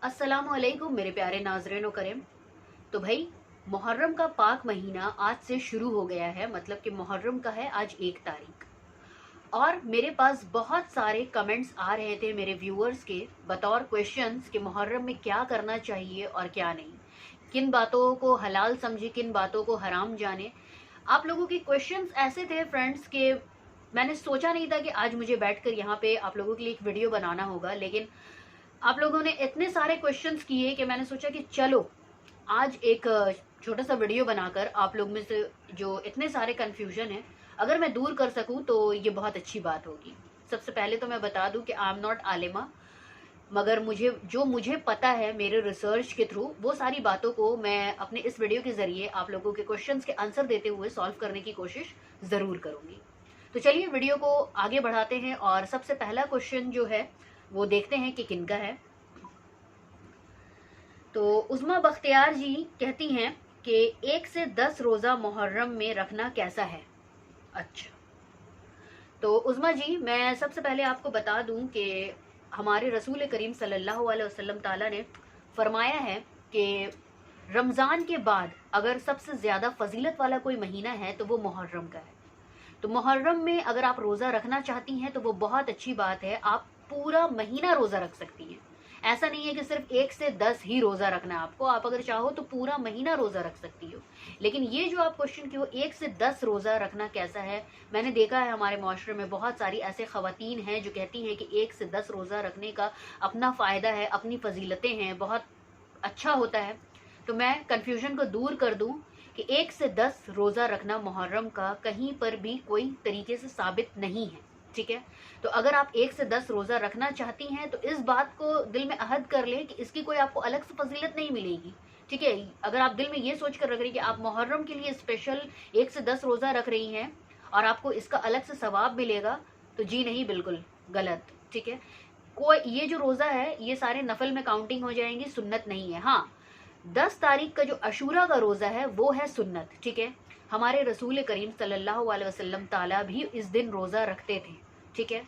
अस्सलामु अलैकुम मेरे प्यारे नाज़रीन करीम। तो भाई मुहर्रम का पाक महीना आज से शुरू हो गया है, मतलब कि मुहर्रम का है आज 1 तारीख। और मेरे पास बहुत सारे कमेंट्स आ रहे थे मेरे व्यूअर्स के बतौर क्वेश्चंस कि मुहर्रम में क्या करना चाहिए और क्या नहीं, किन बातों को हलाल समझे, किन बातों को हराम जाने। आप लोगों के क्वेश्चंस ऐसे थे फ्रेंड्स के मैंने सोचा नहीं था कि आज मुझे बैठकर यहाँ पे आप लोगों के लिए एक वीडियो बनाना होगा, लेकिन आप लोगों ने इतने सारे क्वेश्चंस किए कि मैंने सोचा कि चलो आज एक छोटा सा वीडियो बनाकर आप लोग में से जो इतने सारे कन्फ्यूजन है अगर मैं दूर कर सकूं तो ये बहुत अच्छी बात होगी। सबसे पहले तो मैं बता दूं कि आई एम नॉट आलिमा, मगर मुझे पता है मेरे रिसर्च के थ्रू वो सारी बातों को मैं अपने इस वीडियो के जरिए आप लोगों के क्वेश्चंस के आंसर देते हुए सॉल्व करने की कोशिश ज़रूर करूंगी। तो चलिए वीडियो को आगे बढ़ाते हैं और सबसे पहला क्वेश्चन जो है वो देखते हैं कि किनका है। तो उस्मा बख्तियार जी कहती हैं कि 1 से 10 रोज़ा मुहर्रम में रखना कैसा है। अच्छा, तो उस्मा जी मैं सबसे पहले आपको बता दूं कि हमारे रसूल करीम सल्लल्लाहु अलैहि वसल्लम ताला ने फरमाया है कि रमज़ान के बाद अगर सबसे ज़्यादा फजीलत वाला कोई महीना है तो वो मुहर्रम का है। तो मुहर्रम में अगर आप रोज़ा रखना चाहती हैं तो वो बहुत अच्छी बात है, आप पूरा महीना रोज़ा रख सकती हैं। ऐसा नहीं है कि सिर्फ 1 से 10 ही रोज़ा रखना है आपको, आप अगर चाहो तो पूरा महीना रोज़ा रख सकती हो। लेकिन ये जो आप क्वेश्चन की हो 1 से 10 रोज़ा रखना कैसा है, मैंने देखा है हमारे माशरे में बहुत सारी ऐसे ख़वातीन हैं जो कहती हैं कि 1 से 10 रोज़ा रखने का अपना फ़ायदा है, अपनी फजीलतें हैं, बहुत अच्छा होता है। तो मैं कन्फ्यूजन को दूर कर दूं कि 1 से 10 रोज़ा रखना मुहर्रम का कहीं पर भी कोई तरीके से साबित नहीं है, ठीक है। तो अगर आप 1 से 10 रोज़ा रखना चाहती हैं तो इस बात को दिल में अहद कर लें कि इसकी कोई आपको अलग से फजीलत नहीं मिलेगी, ठीक है। अगर आप दिल में ये सोच कर रख रही कि आप मुहर्रम के लिए स्पेशल 1 से 10 रोज़ा रख रही हैं और आपको इसका अलग से सवाब मिलेगा, तो जी नहीं, बिल्कुल गलत, ठीक है। कोई ये जो रोज़ा है ये सारे नफल में काउंटिंग हो जाएंगी, सुन्नत नहीं है। हाँ, 10 तारीख का जो अशूरा का रोज़ा है वो है सुन्नत, ठीक है। हमारे रसूल करीम सल्लल्लाहु अलैहि वसल्लम ताला भी इस दिन रोज़ा रखते थे, ठीक है।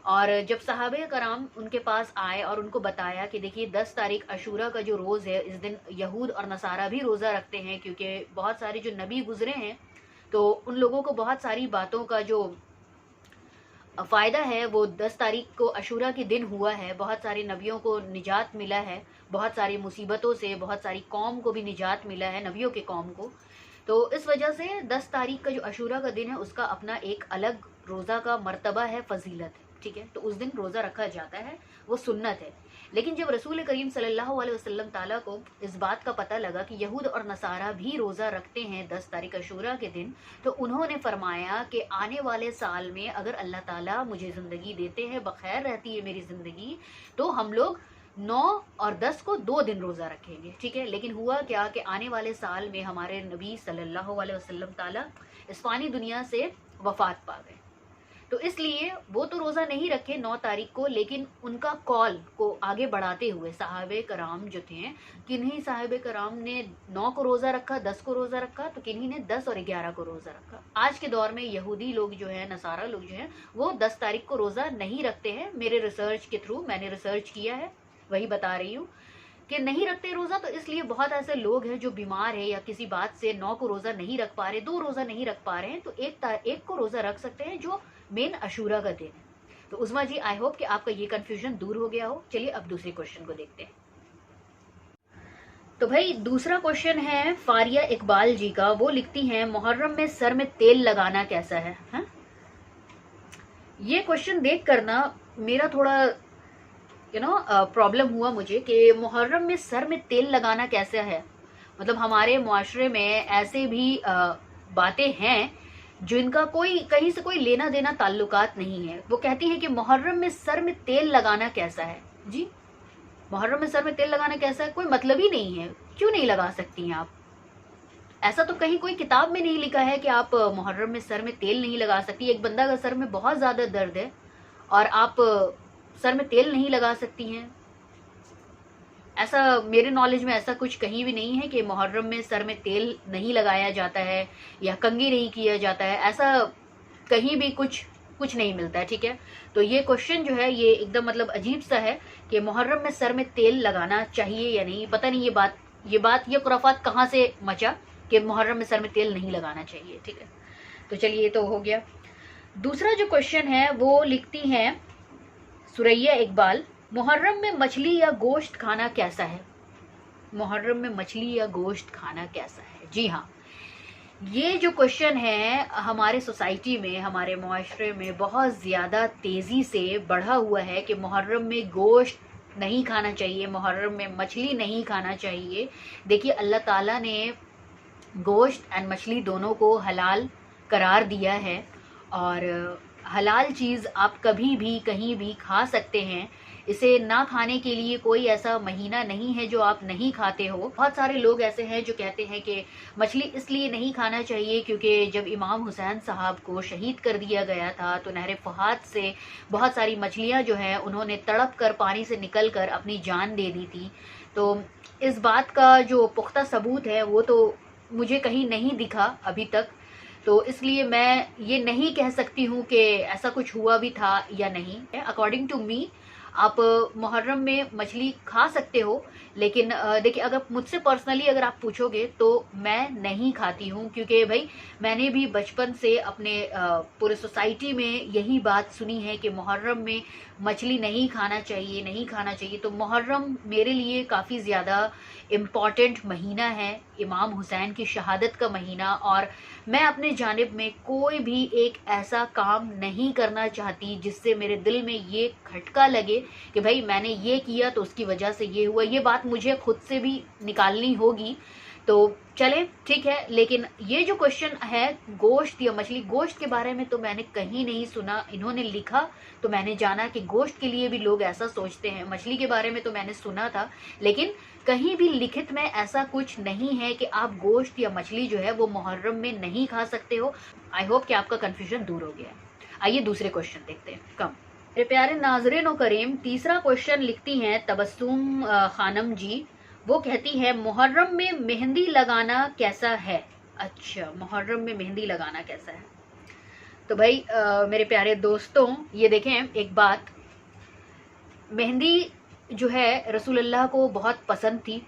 और जब सहाबे कराम उनके पास आए और उनको बताया कि देखिए 10 तारीख अशूरा का जो रोज़ है इस दिन यहूद और नसारा भी रोज़ा रखते हैं, क्योंकि बहुत सारे जो नबी गुजरे हैं तो उन लोगों को बहुत सारी बातों का जो फ़ायदा है वो 10 तारीख को अशूरा के दिन हुआ है। बहुत सारे नबियों को निजात मिला है, बहुत सारी मुसीबतों से बहुत सारी कौम को भी निजात मिला है, नबियों के कौम को। तो इस वजह से 10 तारीख का जो अशूरा का दिन है उसका अपना एक अलग रोज़ा का मर्तबा है, फजीलत है, ठीक है। तो उस दिन रोज़ा रखा जाता है, वो सुन्नत है। लेकिन जब रसूल करीम सल्लल्लाहु अलैहि वसल्लम ताला को इस बात का पता लगा कि यहूद और नसारा भी रोज़ा रखते हैं 10 तारीख अशूरा के दिन, तो उन्होंने फरमाया कि आने वाले साल में अगर अल्लाह ताला मुझे ज़िंदगी देते हैं, बखैर रहती है मेरी ज़िंदगी, तो हम लोग 9 और 10 को 2 दिन रोज़ा रखेंगे, ठीक है। लेकिन हुआ क्या कि आने वाले साल में हमारे नबी सल्लल्लाहु अलैहि वसल्लम ताला इस फ़ानी दुनिया से वफ़ात पा गए। तो इसलिए वो तो रोज़ा नहीं रखे 9 तारीख को, लेकिन उनका कॉल को आगे बढ़ाते हुए साहबे कराम जो थे, किन्हीं साहबे कराम ने 9 को रोज़ा रखा, 10 को रोज़ा रखा, तो किन्हीं ने 10 और 11 को रोज़ा रखा। आज के दौर में यहूदी लोग जो है, नसारा लोग जो हैं, वो 10 तारीख को रोज़ा नहीं रखते हैं। मेरे रिसर्च के थ्रू मैंने रिसर्च किया है, वही बता रही हूँ कि नहीं रखते रोज़ा। तो इसलिए बहुत ऐसे लोग हैं जो बीमार है या किसी बात से 9 को रोज़ा नहीं रख पा रहे, 2 रोज़ा नहीं रख पा रहे हैं, तो एक को रोज़ा रख सकते हैं जो मेन अशूरा का दिन है। तो उस्मा जी, आई होप कि आपका ये कंफ्यूजन दूर हो गया हो। चलिए अब दूसरे क्वेश्चन को देखते हैं। तो भाई दूसरा क्वेश्चन है फारिया इकबाल जी का। वो लिखती हैं मुहर्रम में सर में तेल लगाना कैसा है, हा? ये क्वेश्चन देख कर ना मेरा थोड़ा प्रॉब्लम हुआ मुझे कि मुहर्रम में सर में तेल लगाना कैसा है। मतलब हमारे मुआशरे में ऐसे भी बातें हैं जिनका कोई कहीं से कोई लेना देना ताल्लुकात नहीं है। वो कहती हैं कि मुहर्रम में सर में तेल लगाना कैसा है। जी, मुहर्रम में सर में तेल लगाना कैसा है, कोई मतलब ही नहीं है। क्यों नहीं लगा सकती हैं आप? ऐसा तो कहीं कोई किताब में नहीं लिखा है कि आप मुहर्रम में सर में तेल नहीं लगा सकती। एक बंदा का सर में बहुत ज़्यादा दर्द है और आप सर में तेल नहीं लगा सकती हैं, ऐसा मेरे नॉलेज में ऐसा कुछ कहीं भी नहीं है कि मुहर्रम में सर में तेल नहीं लगाया जाता है या कंघी नहीं किया जाता है। ऐसा कहीं भी कुछ नहीं मिलता है, ठीक है। तो ये क्वेश्चन जो है ये एकदम मतलब अजीब सा है کہ मुहर्रम में सर में तेल लगाना चाहिए या नहीं। पता नहीं ये खुराफात कहाँ से मचा कि मुहर्रम में सर में तेल नहीं लगाना चाहिए। ठीक है, तो चलिए ये तो हो गया। दूसरा जो क्वेश्चन है वो लिखती हैं सुरैया इकबाल, मुहर्रम में मछली या गोश्त खाना कैसा है? मुहर्रम में मछली या गोश्त खाना कैसा है? जी हाँ, ये जो क्वेश्चन है हमारे सोसाइटी में, हमारे मुआशरे में बहुत ज़्यादा तेज़ी से बढ़ा हुआ है कि मुहर्रम में गोश्त नहीं खाना चाहिए, मुहर्रम में मछली नहीं खाना चाहिए। देखिए, अल्लाह ताला ने गोश्त एंड मछली दोनों को हलाल करार दिया है और हलाल चीज़ आप कभी भी कहीं भी खा सकते हैं। इसे ना खाने के लिए कोई ऐसा महीना नहीं है जो आप नहीं खाते हो। बहुत सारे लोग ऐसे हैं जो कहते हैं कि मछली इसलिए नहीं खाना चाहिए क्योंकि जब इमाम हुसैन साहब को शहीद कर दिया गया था तो नहर फुहात से बहुत सारी मछलियां जो है उन्होंने तड़प कर पानी से निकल कर अपनी जान दे दी थी। तो इस बात का जो पुख्ता सबूत है वो तो मुझे कहीं नहीं दिखा अभी तक, तो इसलिए मैं ये नहीं कह सकती हूँ कि ऐसा कुछ हुआ भी था या नहीं। अकॉर्डिंग टू मी आप मुहर्रम में मछली खा सकते हो, लेकिन देखिए, अगर मुझसे पर्सनली अगर आप पूछोगे तो मैं नहीं खाती हूँ, क्योंकि भाई मैंने भी बचपन से अपने पूरे सोसाइटी में यही बात सुनी है कि मुहर्रम में मछली नहीं खाना चाहिए, नहीं खाना चाहिए। तो मुहर्रम मेरे लिए काफ़ी ज़्यादा इम्पॉर्टेंट महीना है, इमाम हुसैन की शहादत का महीना, और मैं अपने जानिब में कोई भी एक ऐसा काम नहीं करना चाहती जिससे मेरे दिल में ये खटका लगे कि भाई मैंने ये किया तो उसकी वजह से ये हुआ। ये बात मुझे खुद से भी निकालनी होगी। तो चले ठीक है, लेकिन ये जो क्वेश्चन है गोश्त या मछली, गोश्त के बारे में तो मैंने कहीं नहीं सुना। इन्होंने लिखा तो मैंने जाना कि गोश्त के लिए भी लोग ऐसा सोचते हैं। मछली के बारे में तो मैंने सुना था, लेकिन कहीं भी लिखित में ऐसा कुछ नहीं है कि आप गोश्त या मछली जो है वो मुहर्रम में नहीं खा सकते हो। आई होप कि आपका कन्फ्यूजन दूर हो गया है। आइए दूसरे क्वेश्चन देखते हैं। मेरे प्यारे नाज़रीन करीम, तीसरा क्वेश्चन लिखती हैं तबस्सुम खानम जी। वो कहती है मुहर्रम में मेहंदी लगाना कैसा है? अच्छा, मुहर्रम में मेहंदी लगाना कैसा है? तो भाई मेरे प्यारे दोस्तों, ये देखें एक बात, मेहंदी जो है रसूलुल्लाह को बहुत पसंद थी।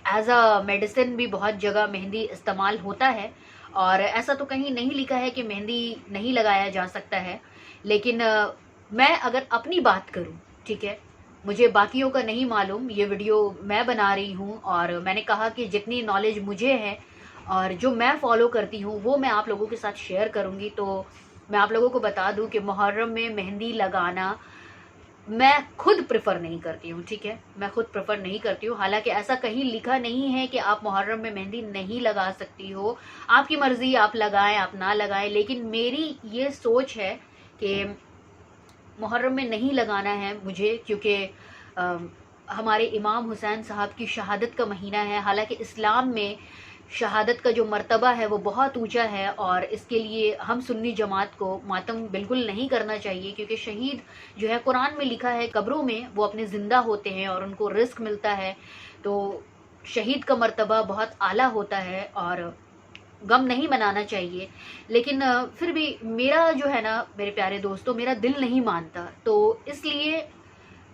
एज अ मेडिसिन भी बहुत जगह मेहंदी इस्तेमाल होता है, और ऐसा तो कहीं नहीं लिखा है कि मेहंदी नहीं लगाया जा सकता है। लेकिन मैं अगर अपनी बात करूं, ठीक है, मुझे बाकियों का नहीं मालूम, ये वीडियो मैं बना रही हूँ और मैंने कहा कि जितनी नॉलेज मुझे है और जो मैं फॉलो करती हूँ वो मैं आप लोगों के साथ शेयर करूँगी। तो मैं आप लोगों को बता दूँ कि मुहर्रम में मेहंदी लगाना मैं खुद प्रेफर नहीं करती हूँ। ठीक है, मैं खुद प्रेफर नहीं करती हूँ। हालांकि ऐसा कहीं लिखा नहीं है कि आप मुहर्रम में मेहंदी नहीं लगा सकती हो, आपकी मर्जी, आप लगाएं आप ना लगाएं। लेकिन मेरी ये सोच है कि मुहर्रम में नहीं लगाना है मुझे, क्योंकि हमारे इमाम हुसैन साहब की शहादत का महीना है। हालांकि इस्लाम में शहादत का जो मर्तबा है वो बहुत ऊंचा है, और इसके लिए हम सुन्नी जमात को मातम बिल्कुल नहीं करना चाहिए, क्योंकि शहीद जो है कुरान में लिखा है कब्रों में वो अपने ज़िंदा होते हैं और उनको रिस्क मिलता है। तो शहीद का मर्तबा बहुत आला होता है और गम नहीं मनाना चाहिए। लेकिन फिर भी मेरा जो है ना मेरे प्यारे दोस्तों, मेरा दिल नहीं मानता, तो इसलिए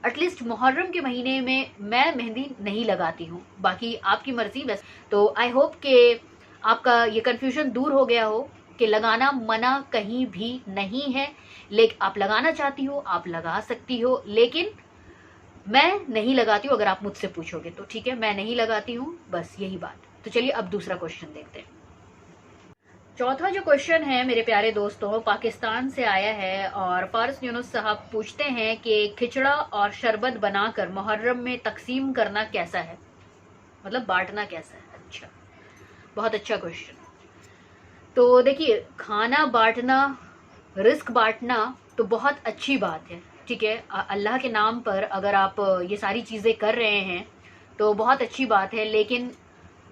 एटलीस्ट मुहर्रम के महीने में मैं मेहंदी नहीं लगाती हूँ। बाकी आपकी मर्जी बस। तो आई होप कि आपका ये कन्फ्यूजन दूर हो गया हो कि लगाना मना कहीं भी नहीं है। लेकिन आप लगाना चाहती हो आप लगा सकती हो, लेकिन मैं नहीं लगाती हूँ। अगर आप मुझसे पूछोगे तो ठीक है, मैं नहीं लगाती हूँ, बस यही बात। तो चलिए अब दूसरा क्वेश्चन देखते हैं। चौथा जो क्वेश्चन है मेरे प्यारे दोस्तों, पाकिस्तान से आया है और फारिस यूनुस साहब पूछते हैं कि खिचड़ा और शरबत बनाकर मुहर्रम में तकसीम करना कैसा है, मतलब बांटना कैसा है? अच्छा, बहुत अच्छा क्वेश्चन। तो देखिए, खाना बांटना, रिस्क बांटना तो बहुत अच्छी बात है। ठीक है, अल्लाह के नाम पर अगर आप ये सारी चीज़ें कर रहे हैं तो बहुत अच्छी बात है। लेकिन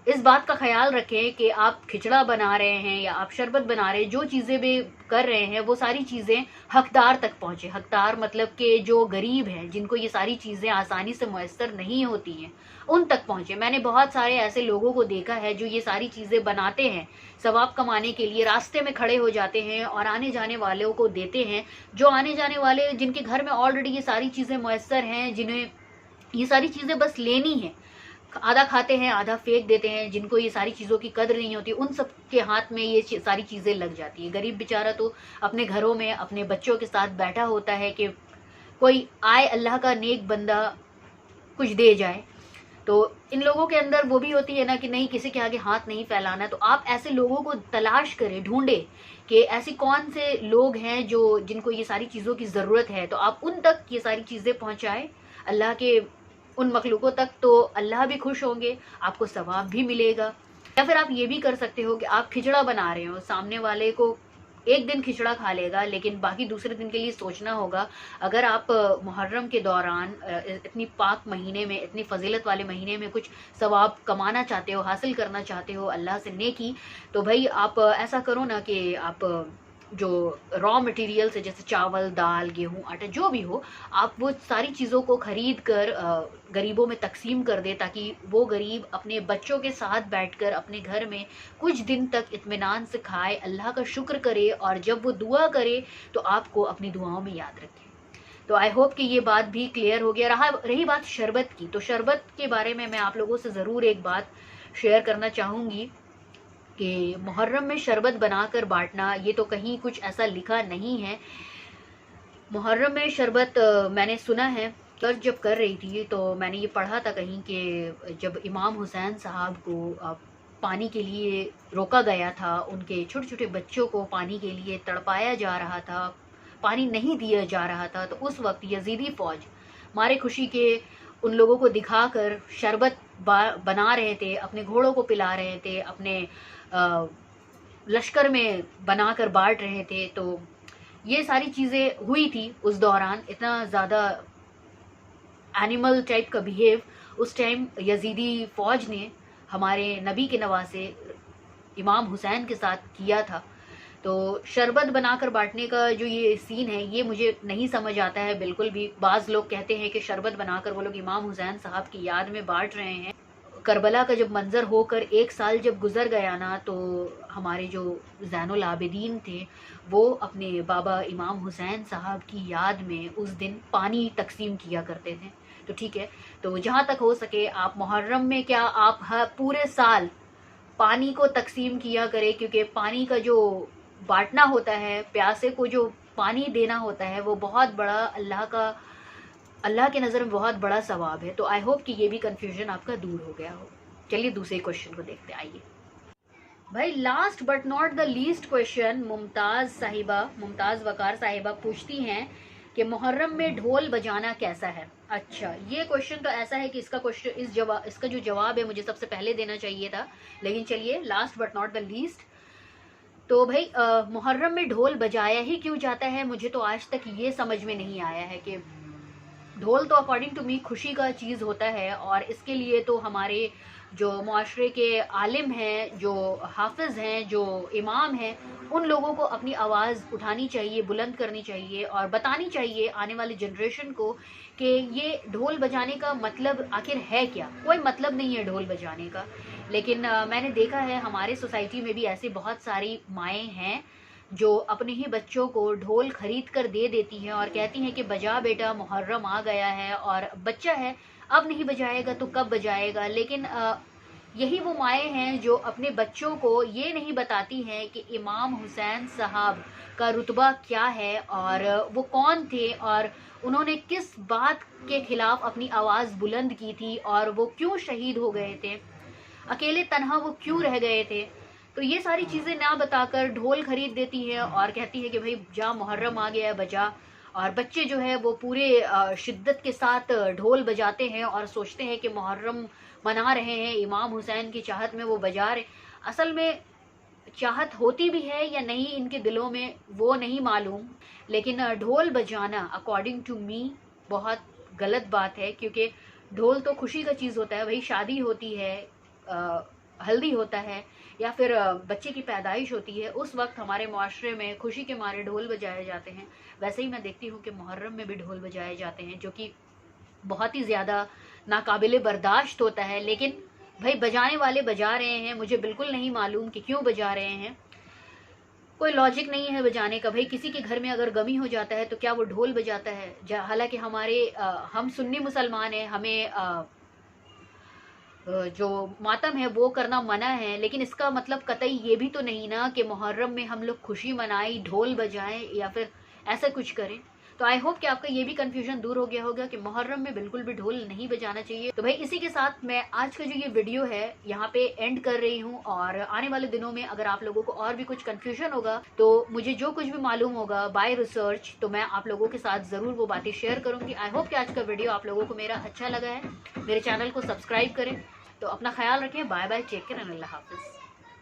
इस बात का ख्याल रखें कि आप खिचड़ा बना रहे हैं या आप शरबत बना रहे हैं, जो चीज़ें भी कर रहे हैं वो सारी चीज़ें हकदार तक पहुँचे। हकदार मतलब कि जो गरीब हैं, जिनको ये सारी चीज़ें आसानी से मुयस्सर नहीं होती हैं, उन तक पहुँचे। मैंने बहुत सारे ऐसे लोगों को देखा है जो ये सारी चीज़ें बनाते हैं, सवाब कमाने के लिए रास्ते में खड़े हो जाते हैं और आने जाने वालों को देते हैं। जो आने जाने वाले, जिनके घर में ऑलरेडी ये सारी चीज़ें मुयस्सर हैं, जिन्हें یہ ساری چیزیں بس لینی ہیں، آدھا کھاتے ہیں آدھا پھینک دیتے ہیں، جن کو یہ ساری چیزوں کی قدر نہیں ہوتی ان سب کے ہاتھ میں یہ ساری چیزیں لگ جاتی ہیں۔ غریب بیچارہ تو اپنے گھروں میں اپنے بچوں کے ساتھ بیٹھا ہوتا ہے کہ کوئی آئے اللہ کا نیک بندہ کچھ دے جائے، تو ان لوگوں کے اندر وہ بھی ہوتی ہے نا کہ نہیں کسی کے آگے ہاتھ نہیں پھیلانا۔ تو آپ ایسے لوگوں کو تلاش کریں، ڈھونڈیں کہ ایسی کون سے لوگ ہیں جن کو یہ ساری چیزوں کی ضرورت ہے، تو آپ ان تک یہ ساری چیزیں پہنچائیں اللہ کے ان مخلوقوں تک، تو اللہ بھی خوش ہوں گے، آپ کو ثواب بھی ملے گا۔ یا پھر آپ یہ بھی کر سکتے ہو کہ آپ کھچڑا بنا رہے ہو، سامنے والے کو ایک دن کھچڑا کھا لے گا لیکن باقی دوسرے دن کے لیے سوچنا ہوگا۔ اگر آپ محرم کے دوران اتنی پاک مہینے میں، اتنی فضیلت والے مہینے میں کچھ ثواب کمانا چاہتے ہو، حاصل کرنا چاہتے ہو اللہ سے نیکی، تو بھائی آپ ایسا کرو نا کہ آپ جو را مٹیریلس ہے جیسے چاول، دال، گیہوں، آٹا، جو بھی ہو، آپ وہ ساری چیزوں کو خرید کر غریبوں میں تقسیم کر دے، تاکہ وہ غریب اپنے بچوں کے ساتھ بیٹھ کر اپنے گھر میں کچھ دن تک اطمینان سے کھائے، اللہ کا شکر کرے، اور جب وہ دعا کرے تو آپ کو اپنی دعاؤں میں یاد رکھے۔ تو آئی ہوپ کہ یہ بات بھی کلیئر ہو گیا۔ رہی بات شربت کی، تو شربت کے بارے میں آپ لوگوں سے ضرور ایک بات شیئر کرنا چاہوں گی کہ محرم میں شربت بنا کر بانٹنا، یہ تو کہیں کچھ ایسا لکھا نہیں ہے۔ محرم میں شربت میں نے سنا ہے، جب کر رہی تھی تو میں نے یہ پڑھا تھا کہیں کہ جب امام حسین صاحب کو پانی کے لیے روکا گیا تھا، ان کے چھوٹے چھوٹے بچوں کو پانی کے لیے تڑپایا جا رہا تھا، پانی نہیں دیا جا رہا تھا، تو اس وقت یزیدی فوج مارے خوشی کے ان لوگوں کو دکھا کر شربت بنا رہے تھے، اپنے گھوڑوں کو پلا رہے تھے، اپنے لشکر میں بنا کر بانٹ رہے تھے۔ تو یہ ساری چیزیں ہوئی تھی اس دوران، اتنا زیادہ اینیمل ٹائپ کا بیہیو اس ٹائم یزیدی فوج نے ہمارے نبی کے نواسے امام حسین کے ساتھ کیا تھا۔ تو شربت بنا کر بانٹنے کا جو یہ سین ہے، یہ مجھے نہیں سمجھ آتا ہے بالکل بھی۔ بعض لوگ کہتے ہیں کہ شربت بنا کر وہ لوگ امام حسین صاحب کی یاد میں بانٹ رہے ہیں۔ کربلا کا جب منظر ہو کر 1 سال جب گزر گیا نا، تو ہمارے جو زین العابدین تھے وہ اپنے بابا امام حسین صاحب کی یاد میں اس دن پانی تقسیم کیا کرتے تھے۔ تو ٹھیک ہے، تو جہاں تک ہو سکے آپ محرم میں کیا آپ پورے سال پانی کو تقسیم کیا کرے، کیونکہ پانی کا جو بانٹنا ہوتا ہے، پیاسے کو جو پانی دینا ہوتا ہے، وہ بہت بڑا اللہ کے نظر میں بہت بڑا ثواب ہے۔ تو آئی ہوپ کہ یہ بھی کنفیوژن آپ کا دور ہو گیا ہو۔ چلیے دوسرے کوشچن کو دیکھتے آئیے بھائی۔ Last but not the least question, Mumtaz Waqar صاحبہ پوچھتی ہیں کہ محرم میں ڈھول بجانا کیسا ہے؟ اچھا، یہ کوشچن تو ایسا ہے کہ اس کا جو جواب ہے مجھے سب سے پہلے دینا چاہیے تھا، لیکن چلیے last but not the list. تو بھائی محرم میں ڈھول بجایا ہی کیوں جاتا ہے؟ مجھے تو آج تک یہ سمجھ میں نہیں آیا ہے کہ ڈھول تو اکارڈنگ ٹو می خوشی کا چیز ہوتا ہے، اور اس کے لیے تو ہمارے جو معاشرے کے عالم ہیں، جو حافظ ہیں، جو امام ہیں، ان لوگوں کو اپنی آواز اٹھانی چاہیے، بلند کرنی چاہیے، اور بتانی چاہیے آنے والی جنریشن کو کہ یہ ڈھول بجانے کا مطلب آخر ہے کیا۔ کوئی مطلب نہیں ہے ڈھول بجانے کا، لیکن میں نے دیکھا ہے ہمارے سوسائٹی میں بھی ایسی بہت ساری مائیں ہیں جو اپنے ہی بچوں کو ڈھول خرید کر دے دیتی ہیں اور کہتی ہیں کہ بجا بیٹا محرم آ گیا ہے، اور بچہ ہے اب نہیں بجائے گا تو کب بجائے گا۔ لیکن یہی وہ مائیں ہیں جو اپنے بچوں کو یہ نہیں بتاتی ہیں کہ امام حسین صاحب کا رتبہ کیا ہے، اور وہ کون تھے، اور انہوں نے کس بات کے خلاف اپنی آواز بلند کی تھی، اور وہ کیوں شہید ہو گئے تھے، اکیلے تنہا وہ کیوں رہ گئے تھے۔ تو یہ ساری چیزیں نہ بتا کر ڈھول خرید دیتی ہے اور کہتی ہے کہ بھائی جا محرم آ گیا ہے بجا، اور بچے جو ہے وہ پورے شدت کے ساتھ ڈھول بجاتے ہیں اور سوچتے ہیں کہ محرم منا رہے ہیں، امام حسین کی چاہت میں وہ بجا رہے۔ اصل میں چاہت ہوتی بھی ہے یا نہیں ان کے دلوں میں وہ نہیں معلوم، لیکن ڈھول بجانا اکارڈنگ ٹو می بہت غلط بات ہے، کیونکہ ڈھول تو خوشی کا چیز ہوتا ہے۔ بھائی شادی ہوتی ہے، ہلدی ہوتا ہے، یا پھر بچے کی پیدائش ہوتی ہے، اس وقت ہمارے معاشرے میں خوشی کے مارے ڈھول بجائے جاتے ہیں۔ ویسے ہی میں دیکھتی ہوں کہ محرم میں بھی ڈھول بجائے جاتے ہیں، جو کہ بہت ہی زیادہ ناقابل برداشت ہوتا ہے، لیکن بھائی بجانے والے بجا رہے ہیں، مجھے بالکل نہیں معلوم کہ کیوں بجا رہے ہیں۔ कोई लॉजिक नहीं है बजाने का। भाई किसी के घर में अगर गमी हो जाता है तो क्या वो ढोल बजाता है? हालांकि हम सुन्नी मुसलमान हैं, हमें जो मातम है वो करना मना है, लेकिन इसका मतलब कतई ये भी तो नहीं ना कि मुहर्रम में हम लोग खुशी मनाएं, ढोल बजाएं या फिर ऐसा कुछ करें। तो आई होप कि आपका ये भी कंफ्यूजन दूर हो गया होगा कि मुहर्रम में बिल्कुल भी ढोल नहीं बजाना चाहिए। तो भाई इसी के साथ मैं आज का जो ये वीडियो है यहाँ पे एंड कर रही हूँ, और आने वाले दिनों में अगर आप लोगों को और भी कुछ कंफ्यूजन होगा तो मुझे जो कुछ भी मालूम होगा बाय रिसर्च, तो मैं आप लोगों के साथ ज़रूर वो बातें शेयर करूँगी। आई होप कि आज का वीडियो आप लोगों को मेरा अच्छा लगा है। मेरे चैनल को सब्सक्राइब करें। तो अपना ख्याल रखें। Bye bye, take care and Allah हाफिज़।